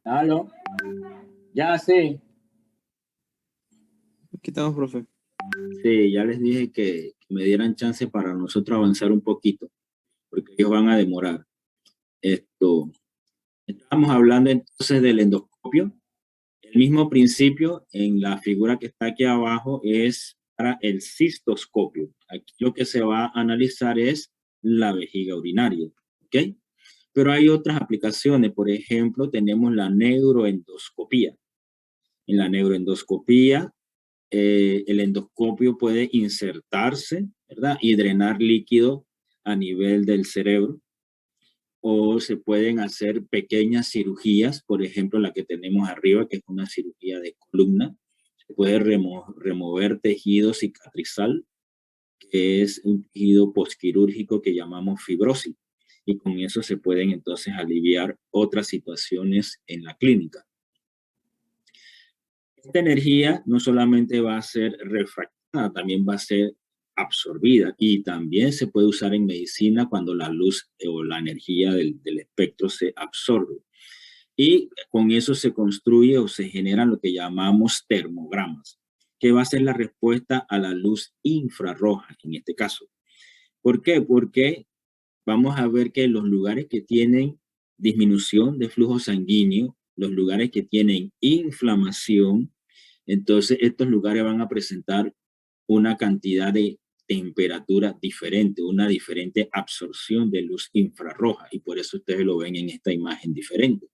Aló, ya sé. Aquí estamos, profe. Sí, ya les dije que me dieran chance para nosotros avanzar un poquito, porque ellos van a demorar. Esto, estamos hablando entonces del endoscopio. El mismo principio en la figura que está aquí abajo es para el cistoscopio. Aquí lo que se va a analizar es la vejiga urinaria, ¿ok? Pero hay otras aplicaciones, por ejemplo, tenemos la neuroendoscopía. En la neuroendoscopía el endoscopio puede insertarse, ¿verdad? Y drenar líquido a nivel del cerebro. O se pueden hacer pequeñas cirugías, por ejemplo, la que tenemos arriba, que es una cirugía de columna. Se puede remover tejido cicatrizal, que es un tejido posquirúrgico que llamamos fibrosis. Y con eso se pueden entonces aliviar otras situaciones en la clínica. Esta energía no solamente va a ser refractada, también va a ser absorbida y también se puede usar en medicina cuando la luz o la energía del espectro se absorbe. Y con eso se construye o se generan lo que llamamos termogramas, que va a ser la respuesta a la luz infrarroja en este caso. ¿Por qué? Porque vamos a ver que los lugares que tienen disminución de flujo sanguíneo, los lugares que tienen inflamación, entonces estos lugares van a presentar una cantidad de temperatura diferente, una diferente absorción de luz infrarroja y por eso ustedes lo ven en esta imagen diferente.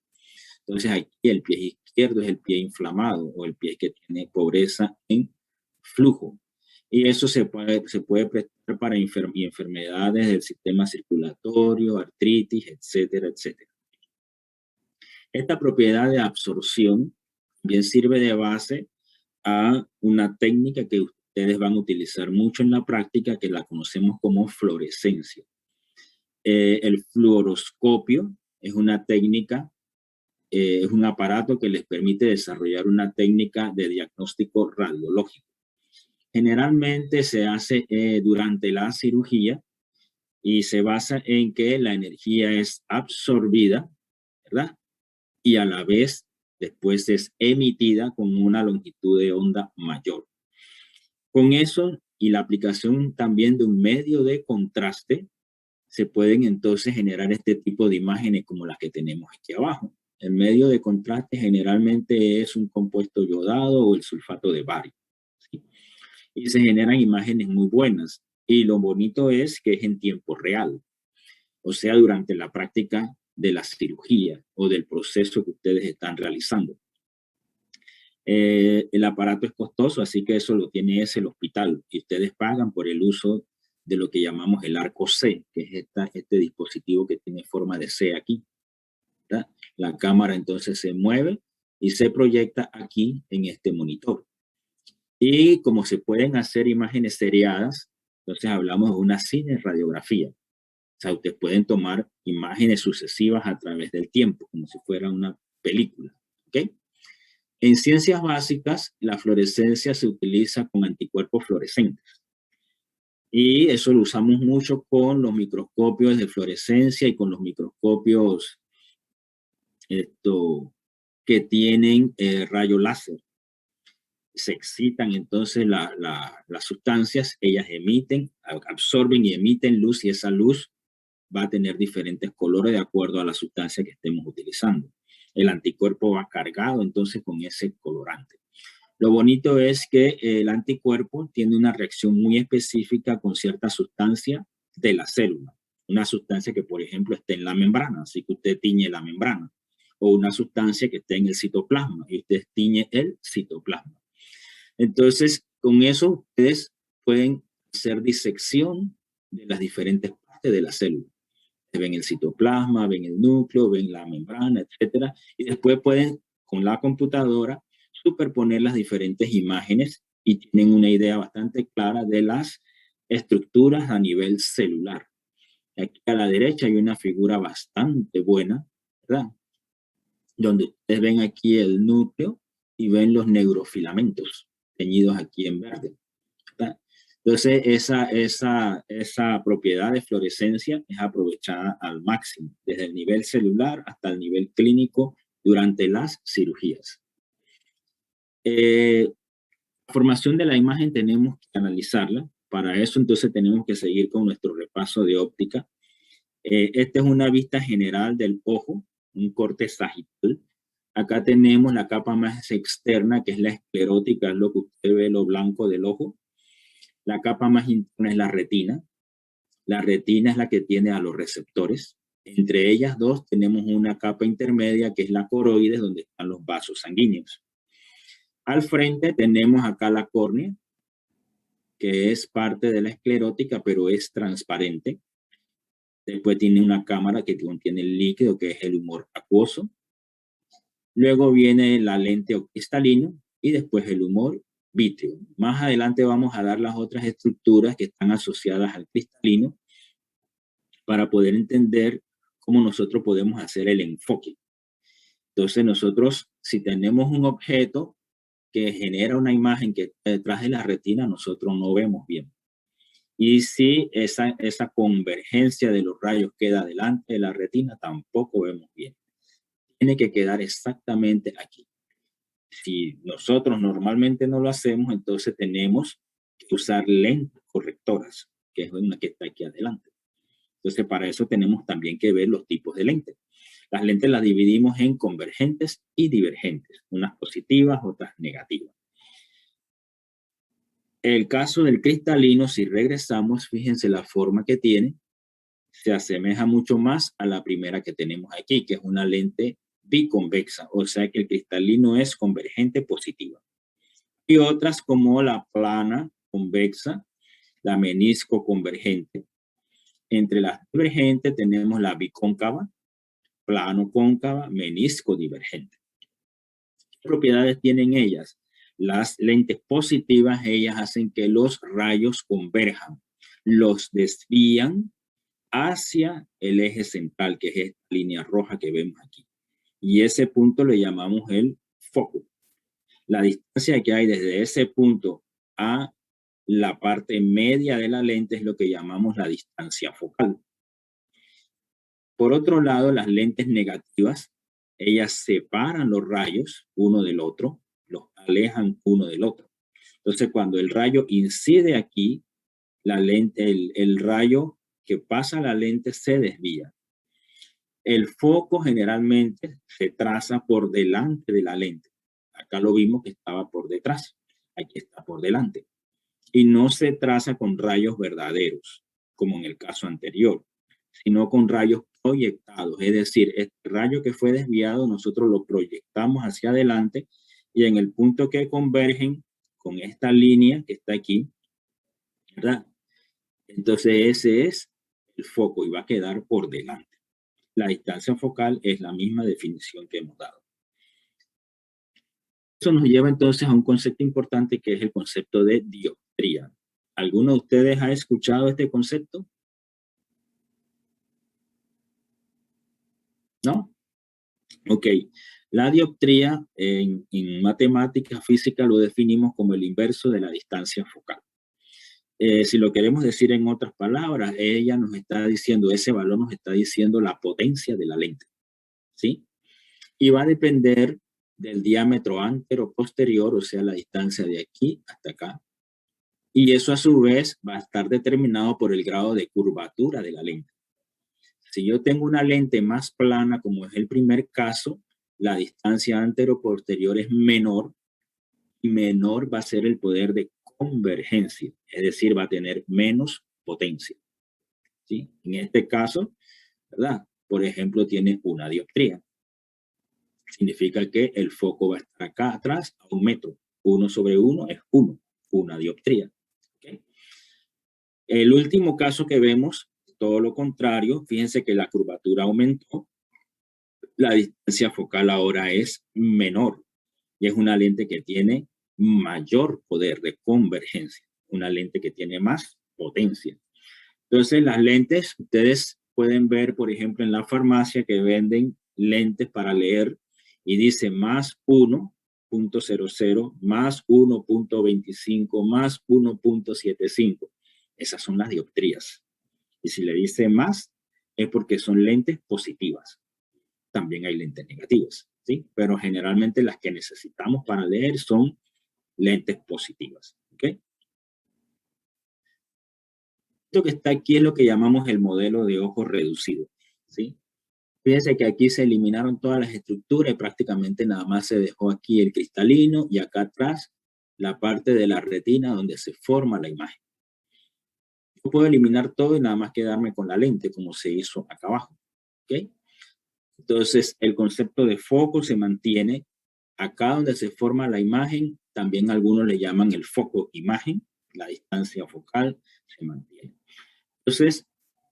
Entonces aquí el pie izquierdo es el pie inflamado o el pie que tiene pobreza en flujo. Y eso se puede prestar para enfermedades del sistema circulatorio, artritis, etcétera, etcétera. Esta propiedad de absorción bien sirve de base a una técnica que ustedes van a utilizar mucho en la práctica, que la conocemos como fluorescencia. El fluoroscopio es una técnica, es un aparato que les permite desarrollar una técnica de diagnóstico radiológico. Generalmente se hace durante la cirugía y se basa en que la energía es absorbida, ¿verdad? Y a la vez después es emitida con una longitud de onda mayor. Con eso y la aplicación también de un medio de contraste, se pueden entonces generar este tipo de imágenes como las que tenemos aquí abajo. El medio de contraste generalmente es un compuesto yodado o el sulfato de bario, ¿sí? Y se generan imágenes muy buenas. Y lo bonito es que es en tiempo real, o sea, durante la práctica de la cirugía o del proceso que ustedes están realizando. El aparato es costoso, así que eso lo tiene el hospital y ustedes pagan por el uso de lo que llamamos el arco C, que es este dispositivo que tiene forma de C aquí, ¿verdad? La cámara entonces se mueve y se proyecta aquí en este monitor. Y como se pueden hacer imágenes seriadas, entonces hablamos de una cineradiografía. O sea, ustedes pueden tomar imágenes sucesivas a través del tiempo, como si fuera una película, ¿ok? En ciencias básicas, la fluorescencia se utiliza con anticuerpos fluorescentes. Y eso lo usamos mucho con los microscopios de fluorescencia y con los microscopios que tienen rayo láser. Se excitan entonces las sustancias, ellas emiten, absorben y emiten luz y esa luz va a tener diferentes colores de acuerdo a la sustancia que estemos utilizando. El anticuerpo va cargado entonces con ese colorante. Lo bonito es que el anticuerpo tiene una reacción muy específica con cierta sustancia de la célula. Una sustancia que, por ejemplo, esté en la membrana, así que usted tiñe la membrana. O una sustancia que esté en el citoplasma y usted tiñe el citoplasma. Entonces, con eso ustedes pueden hacer disección de las diferentes partes de la célula. Ven el citoplasma, ven el núcleo, ven la membrana, etcétera. Y después pueden, con la computadora, superponer las diferentes imágenes y tienen una idea bastante clara de las estructuras a nivel celular. Aquí a la derecha hay una figura bastante buena, ¿verdad? Donde ustedes ven aquí el núcleo y ven los neurofilamentos teñidos aquí en verde, ¿verdad? Entonces, esa propiedad de fluorescencia es aprovechada al máximo, desde el nivel celular hasta el nivel clínico durante las cirugías. La formación de la imagen tenemos que analizarla. Para eso entonces tenemos que seguir con nuestro repaso de óptica. Esta es una vista general del ojo, un corte sagital. Acá tenemos la capa más externa, que es la esclerótica, es lo que usted ve, lo blanco del ojo. La capa más interna es la retina. La retina es la que tiene a los receptores. Entre ellas dos tenemos una capa intermedia, que es la coroides, donde están los vasos sanguíneos. Al frente tenemos acá la córnea, que es parte de la esclerótica, pero es transparente. Después tiene una cámara que contiene el líquido, que es el humor acuoso. Luego viene la lente cristalino y después el humor vítreo. Más adelante vamos a dar las otras estructuras que están asociadas al cristalino para poder entender cómo nosotros podemos hacer el enfoque. Entonces nosotros, si tenemos un objeto que genera una imagen que está detrás de la retina, nosotros no vemos bien. Y si esa convergencia de los rayos queda delante de la retina, tampoco vemos bien. Tiene que quedar exactamente aquí. Si nosotros normalmente no lo hacemos, entonces tenemos que usar lentes correctoras, que es una que está aquí adelante. Entonces, para eso tenemos también que ver los tipos de lentes. Las lentes las dividimos en convergentes y divergentes, unas positivas, otras negativas. El caso del cristalino, si regresamos, fíjense la forma que tiene, se asemeja mucho más a la primera que tenemos aquí, que es una lente biconvexa, o sea que el cristalino es convergente positiva. Y otras como la plana convexa, la menisco convergente. Entre las divergentes tenemos la bicóncava, plano cóncava, menisco divergente. ¿Qué propiedades tienen ellas? Las lentes positivas, ellas hacen que los rayos converjan, los desvían hacia el eje central, que es esta línea roja que vemos aquí. Y ese punto le llamamos el foco. La distancia que hay desde ese punto a la parte media de la lente es lo que llamamos la distancia focal. Por otro lado, las lentes negativas, ellas separan los rayos uno del otro, los alejan uno del otro. Entonces, cuando el rayo incide aquí, la lente, el rayo que pasa a la lente se desvía. El foco generalmente se traza por delante de la lente. Acá lo vimos que estaba por detrás. Aquí está por delante. Y no se traza con rayos verdaderos, como en el caso anterior, sino con rayos proyectados. Es decir, este rayo que fue desviado, nosotros lo proyectamos hacia adelante y en el punto que convergen con esta línea que está aquí, ¿verdad? Entonces ese es el foco y va a quedar por delante. La distancia focal es la misma definición que hemos dado. Eso nos lleva entonces a un concepto importante que es el concepto de dioptría. ¿Alguno de ustedes ha escuchado este concepto? ¿No? Ok. La dioptría en matemática física lo definimos como el inverso de la distancia focal. Si lo queremos decir en otras palabras, ella nos está diciendo, ese valor nos está diciendo la potencia de la lente, ¿sí? Y va a depender del diámetro antero-posterior, o sea, la distancia de aquí hasta acá. Y eso a su vez va a estar determinado por el grado de curvatura de la lente. Si yo tengo una lente más plana, como es el primer caso, la distancia antero-posterior es menor y menor va a ser el poder de convergencia, es decir, va a tener menos potencia. ¿Sí? En este caso, ¿verdad? Por ejemplo, tiene una dioptría. Significa que el foco va a estar acá atrás a 1 metro. 1 sobre 1 es 1, una dioptría. ¿Okay? El último caso que vemos, todo lo contrario, fíjense que la curvatura aumentó, la distancia focal ahora es menor y es una lente que tiene mayor poder de convergencia, una lente que tiene más potencia. Entonces, las lentes, ustedes pueden ver, por ejemplo, en la farmacia que venden lentes para leer y dice más 1.00, más 1.25, más 1.75. Esas son las dioptrías. Y si le dice más, es porque son lentes positivas. También hay lentes negativas, ¿sí? Pero generalmente las que necesitamos para leer son lentes positivas, ¿ok? Esto que está aquí es lo que llamamos el modelo de ojo reducido, ¿sí? Fíjense que aquí se eliminaron todas las estructuras y prácticamente nada más se dejó aquí el cristalino y acá atrás la parte de la retina donde se forma la imagen. Yo puedo eliminar todo y nada más quedarme con la lente como se hizo acá abajo, ¿ok? Entonces el concepto de foco se mantiene. Acá donde se forma la imagen, también algunos le llaman el foco imagen, la distancia focal se mantiene. Entonces,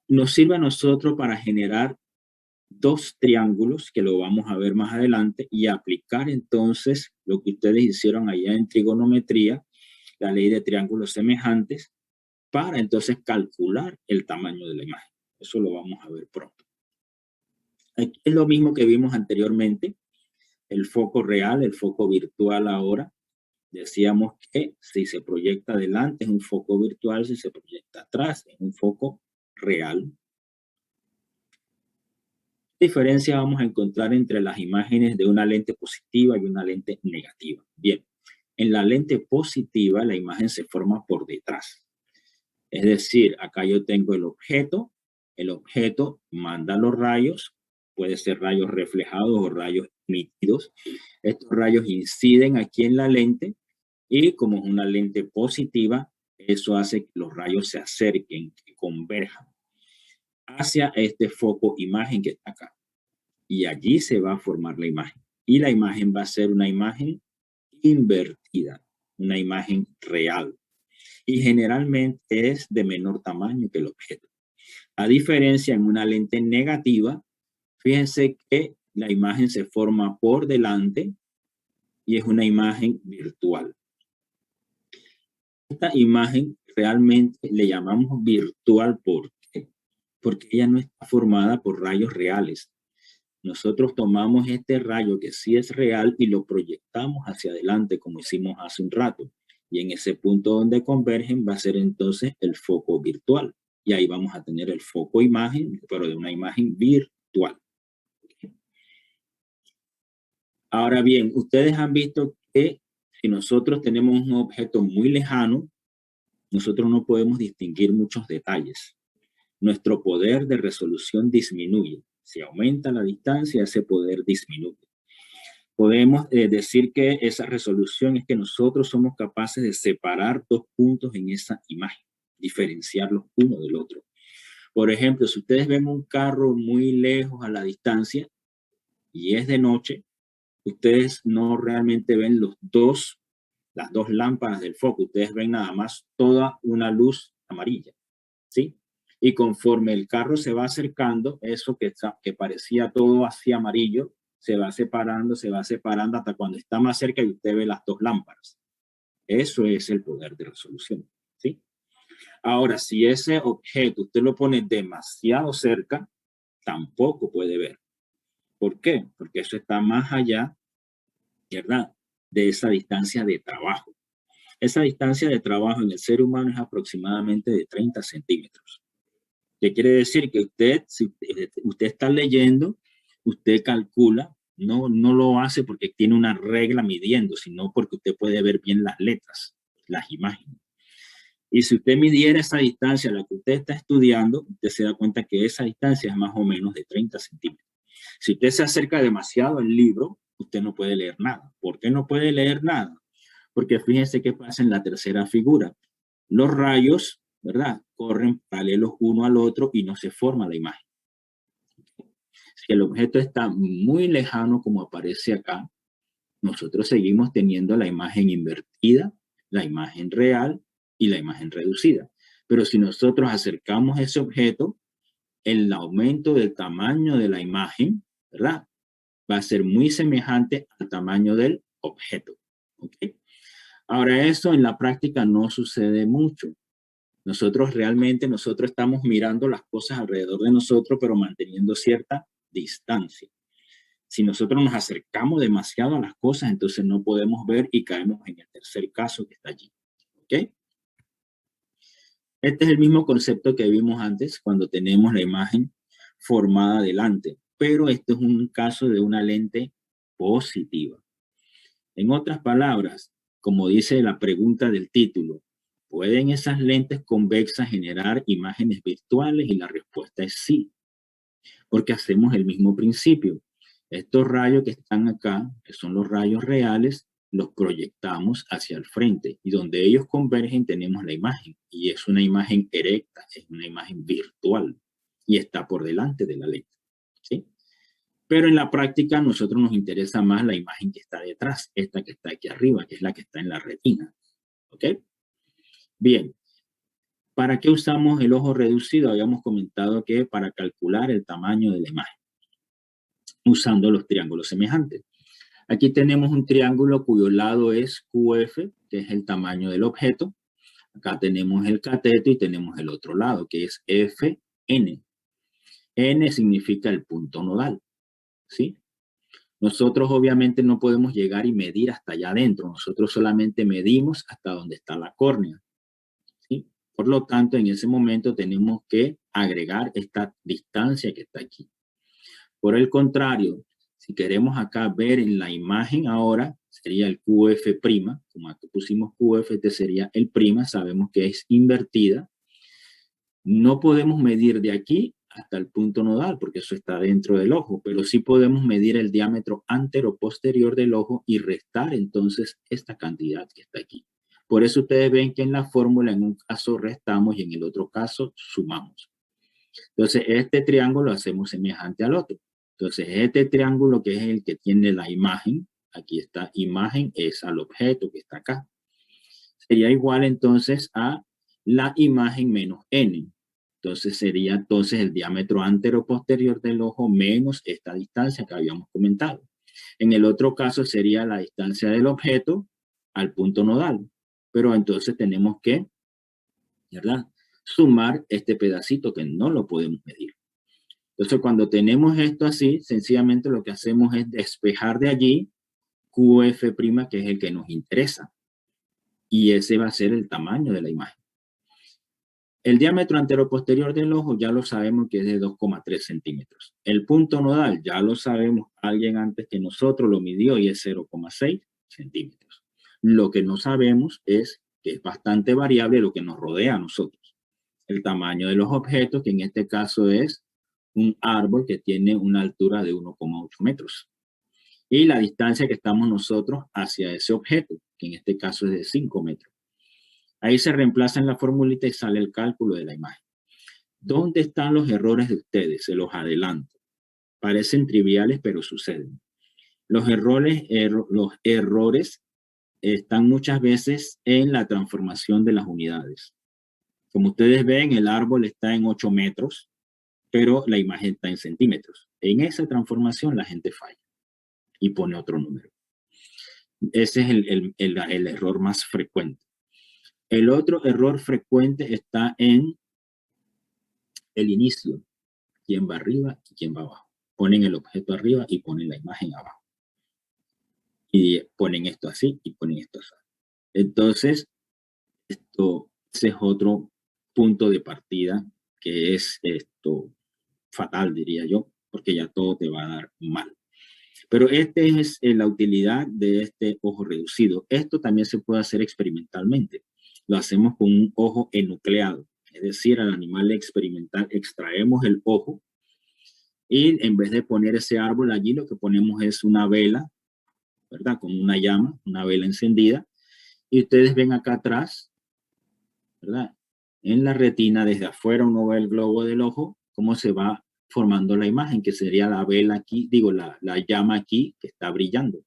nos sirve a nosotros para generar dos triángulos, que lo vamos a ver más adelante, y aplicar entonces lo que ustedes hicieron allá en trigonometría, la ley de triángulos semejantes, para entonces calcular el tamaño de la imagen. Eso lo vamos a ver pronto. Aquí es lo mismo que vimos anteriormente, el foco real, el foco virtual ahora. Decíamos que si se proyecta adelante es un foco virtual, si se proyecta atrás es un foco real. ¿Qué diferencia vamos a encontrar entre las imágenes de una lente positiva y una lente negativa? Bien, en la lente positiva la imagen se forma por detrás. Es decir, acá yo tengo el objeto manda los rayos, puede ser rayos reflejados o rayos emitidos. Estos rayos inciden aquí en la lente y como es una lente positiva, eso hace que los rayos se acerquen, que converjan hacia este foco imagen que está acá. Y allí se va a formar la imagen. Y la imagen va a ser una imagen invertida, una imagen real. Y generalmente es de menor tamaño que el objeto. A diferencia en una lente negativa, fíjense que la imagen se forma por delante y es una imagen virtual. Esta imagen realmente le llamamos virtual porque ella no está formada por rayos reales. Nosotros tomamos este rayo que sí es real y lo proyectamos hacia adelante como hicimos hace un rato. Y en ese punto donde convergen va a ser entonces el foco virtual. Y ahí vamos a tener el foco imagen, pero de una imagen virtual. Ahora bien, ustedes han visto que si nosotros tenemos un objeto muy lejano, nosotros no podemos distinguir muchos detalles. Nuestro poder de resolución disminuye. Si aumenta la distancia, ese poder disminuye. Podemos decir que esa resolución es que nosotros somos capaces de separar dos puntos en esa imagen, diferenciarlos uno del otro. Por ejemplo, si ustedes ven un carro muy lejos a la distancia y es de noche, ustedes no realmente ven las dos lámparas del foco, ustedes ven nada más toda una luz amarilla, ¿sí? Y conforme el carro se va acercando, eso que parecía todo así amarillo, se va separando hasta cuando está más cerca y usted ve las dos lámparas. Eso es el poder de resolución, ¿sí? Ahora, si ese objeto usted lo pone demasiado cerca, tampoco puede ver. ¿Por qué? Porque eso está más allá, ¿verdad?, de esa distancia de trabajo. Esa distancia de trabajo en el ser humano es aproximadamente de 30 centímetros. ¿Qué quiere decir? Que usted, si usted está leyendo, usted calcula, no lo hace porque tiene una regla midiendo, sino porque usted puede ver bien las letras, las imágenes. Y si usted midiera esa distancia a la que usted está estudiando, usted se da cuenta que esa distancia es más o menos de 30 centímetros. Si usted se acerca demasiado al libro, usted no puede leer nada. ¿Por qué no puede leer nada? Porque fíjense qué pasa en la tercera figura. Los rayos, ¿verdad?, corren paralelos uno al otro y no se forma la imagen. Si el objeto está muy lejano, como aparece acá, nosotros seguimos teniendo la imagen invertida, la imagen real y la imagen reducida. Pero si nosotros acercamos ese objeto, el aumento del tamaño de la imagen, ¿verdad?, va a ser muy semejante al tamaño del objeto. ¿Okay? Ahora, eso en la práctica no sucede mucho. Nosotros estamos mirando las cosas alrededor de nosotros, pero manteniendo cierta distancia. Si nosotros nos acercamos demasiado a las cosas, entonces no podemos ver y caemos en el tercer caso que está allí. ¿Ok? Este es el mismo concepto que vimos antes cuando tenemos la imagen formada delante, pero este es un caso de una lente positiva. En otras palabras, como dice la pregunta del título, ¿pueden esas lentes convexas generar imágenes virtuales? Y la respuesta es sí, porque hacemos el mismo principio. Estos rayos que están acá, que son los rayos reales, los proyectamos hacia el frente y donde ellos convergen tenemos la imagen y es una imagen erecta, es una imagen virtual y está por delante de la lente, ¿sí? Pero en la práctica a nosotros nos interesa más la imagen que está detrás, esta que está aquí arriba, que es la que está en la retina, ¿ok? Bien, ¿para qué usamos el ojo reducido? Habíamos comentado que para calcular el tamaño de la imagen, usando los triángulos semejantes. Aquí tenemos un triángulo cuyo lado es QF, que es el tamaño del objeto. Acá tenemos el cateto y tenemos el otro lado, que es FN. N significa el punto nodal, ¿sí? Nosotros obviamente no podemos llegar y medir hasta allá adentro. Nosotros solamente medimos hasta donde está la córnea, ¿sí? Por lo tanto, en ese momento tenemos que agregar esta distancia que está aquí. Por el contrario, si queremos acá ver en la imagen ahora, sería el QF', como aquí pusimos QF, este sería el prima, sabemos que es invertida. No podemos medir de aquí hasta el punto nodal, porque eso está dentro del ojo, pero sí podemos medir el diámetro antero-posterior del ojo y restar entonces esta cantidad que está aquí. Por eso ustedes ven que en la fórmula en un caso restamos y en el otro caso sumamos. Entonces este triángulo hacemos semejante al otro. Entonces este triángulo que es el que tiene la imagen, aquí está imagen, es al objeto que está acá. Sería igual entonces a la imagen menos n. Entonces sería entonces el diámetro antero-posterior del ojo menos esta distancia que habíamos comentado. En el otro caso sería la distancia del objeto al punto nodal. Pero entonces tenemos que, ¿verdad?, sumar este pedacito que no lo podemos medir. Entonces cuando tenemos esto así, sencillamente lo que hacemos es despejar de allí QF', que es el que nos interesa. Y ese va a ser el tamaño de la imagen. El diámetro antero-posterior del ojo ya lo sabemos que es de 2,3 centímetros. El punto nodal ya lo sabemos, alguien antes que nosotros lo midió y es 0,6 centímetros. Lo que no sabemos es que es bastante variable lo que nos rodea a nosotros. El tamaño de los objetos, que en este caso es un árbol que tiene una altura de 1,8 metros. Y la distancia que estamos nosotros hacia ese objeto, que en este caso es de 5 metros. Ahí se reemplaza en la formulita y sale el cálculo de la imagen. ¿Dónde están los errores de ustedes? Se los adelanto. Parecen triviales, pero suceden. Los errores están muchas veces en la transformación de las unidades. Como ustedes ven, el árbol está en 8 metros, pero la imagen está en centímetros. En esa transformación la gente falla y pone otro número. Ese es el error más frecuente. El otro error frecuente está en el inicio. ¿Quién va arriba y quién va abajo? Ponen el objeto arriba y ponen la imagen abajo. Y ponen esto así y ponen esto así. Entonces, ese es otro punto de partida que es fatal, diría yo, porque ya todo te va a dar mal. Pero esta es la utilidad de este ojo reducido. Esto también se puede hacer experimentalmente. Lo hacemos con un ojo enucleado, es decir, al animal experimental extraemos el ojo y en vez de poner ese árbol allí, lo que ponemos es una vela, ¿verdad? Con una llama, una vela encendida. Y ustedes ven acá atrás, ¿verdad? En la retina, desde afuera uno ve el globo del ojo, cómo se va formando la imagen, que sería la vela aquí, digo, la llama aquí que está brillando.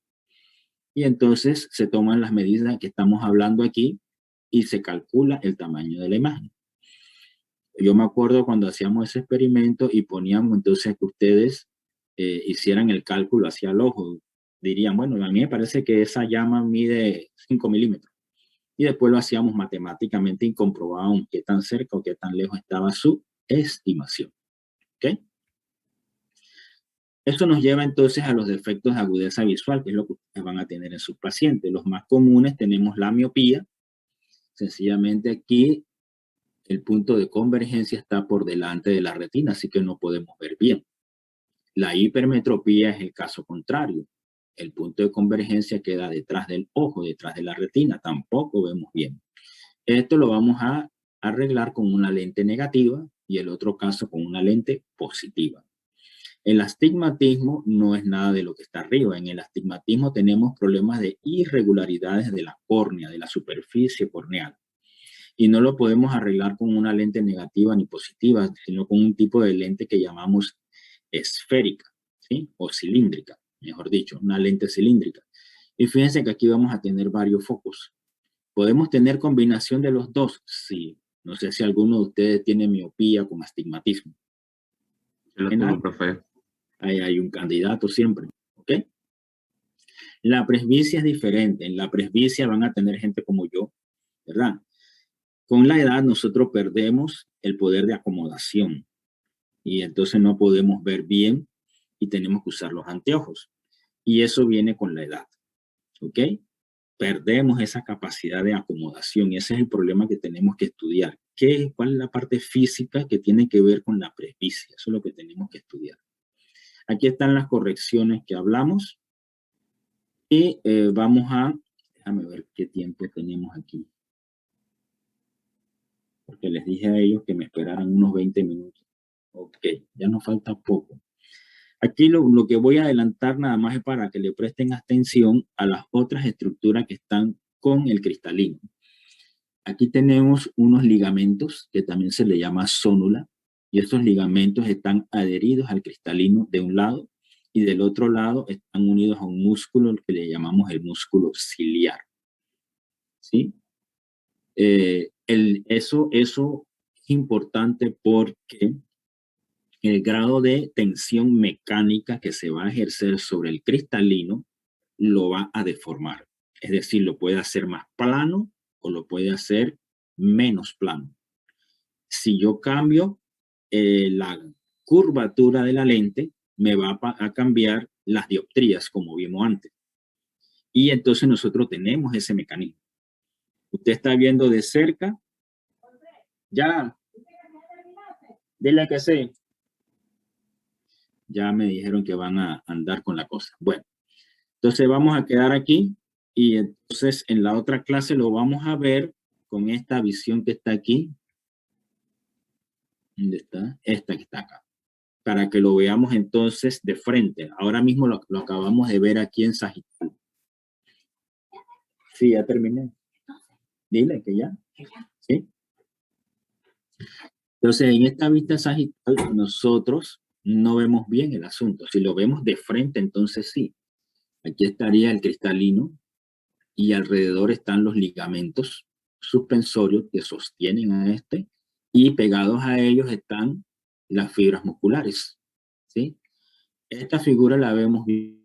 Y entonces se toman las medidas que estamos hablando aquí y se calcula el tamaño de la imagen. Yo me acuerdo cuando hacíamos ese experimento y poníamos entonces que ustedes hicieran el cálculo hacia el ojo. Dirían, bueno, a mí me parece que esa llama mide 5 milímetros. Y después lo hacíamos matemáticamente y comprobábamos qué tan cerca o qué tan lejos estaba su estimación. ¿Ok? Esto nos lleva entonces a los defectos de agudeza visual, que es lo que ustedes van a tener en sus pacientes. Los más comunes tenemos la miopía. Sencillamente aquí el punto de convergencia está por delante de la retina, así que no podemos ver bien. La hipermetropía es el caso contrario. El punto de convergencia queda detrás del ojo, detrás de la retina. Tampoco vemos bien. Esto lo vamos a arreglar con una lente negativa y el otro caso con una lente positiva. El astigmatismo no es nada de lo que está arriba. En el astigmatismo tenemos problemas de irregularidades de la córnea, de la superficie corneal. Y no lo podemos arreglar con una lente negativa ni positiva, sino con un tipo de lente que llamamos esférica, ¿sí? O cilíndrica, mejor dicho, una lente cilíndrica. Y fíjense que aquí vamos a tener varios focos. ¿Podemos tener combinación de los dos? Sí. No sé si alguno de ustedes tiene miopía con astigmatismo. Yo lo tengo, profe. Ahí hay un candidato siempre, ¿ok? La presbicia es diferente. En la presbicia van a tener gente como yo, ¿verdad? Con la edad nosotros perdemos el poder de acomodación y entonces no podemos ver bien y tenemos que usar los anteojos. Y eso viene con la edad, ¿ok? Perdemos esa capacidad de acomodación y ese es el problema que tenemos que estudiar. ¿Cuál es la parte física que tiene que ver con la presbicia? Eso es lo que tenemos que estudiar. Aquí están las correcciones que hablamos y vamos a, déjame ver qué tiempo tenemos aquí. Porque les dije a ellos que me esperaran unos 20 minutos. Ok, ya nos falta poco. Aquí lo que voy a adelantar nada más es para que le presten atención a las otras estructuras que están con el cristalino. Aquí tenemos unos ligamentos que también se le llama zónula y estos ligamentos están adheridos al cristalino de un lado y del otro lado están unidos a un músculo que le llamamos el músculo ciliar. ¿Sí? Eso es importante porque el grado de tensión mecánica que se va a ejercer sobre el cristalino lo va a deformar. Es decir, lo puede hacer más plano o lo puede hacer menos plano. Si yo cambio la curvatura de la lente, me va a cambiar las dioptrías, como vimos antes. Y entonces nosotros tenemos ese mecanismo. Usted está viendo de cerca. Ya. Dile que sí. Ya me dijeron que van a andar con la cosa. Bueno, entonces vamos a quedar aquí y entonces en la otra clase lo vamos a ver con esta visión que está aquí. ¿Dónde está? Esta que está acá. Para que lo veamos entonces de frente. Ahora mismo lo acabamos de ver aquí en Sagitario. Sí, ya terminé. Dile que ya. ¿Sí? Entonces, en esta vista sagital, nosotros no vemos bien el asunto. Si lo vemos de frente, entonces sí. Aquí estaría el cristalino y alrededor están los ligamentos suspensorios que sostienen a este y pegados a ellos están las fibras musculares. ¿Sí? Esta figura la vemos bien.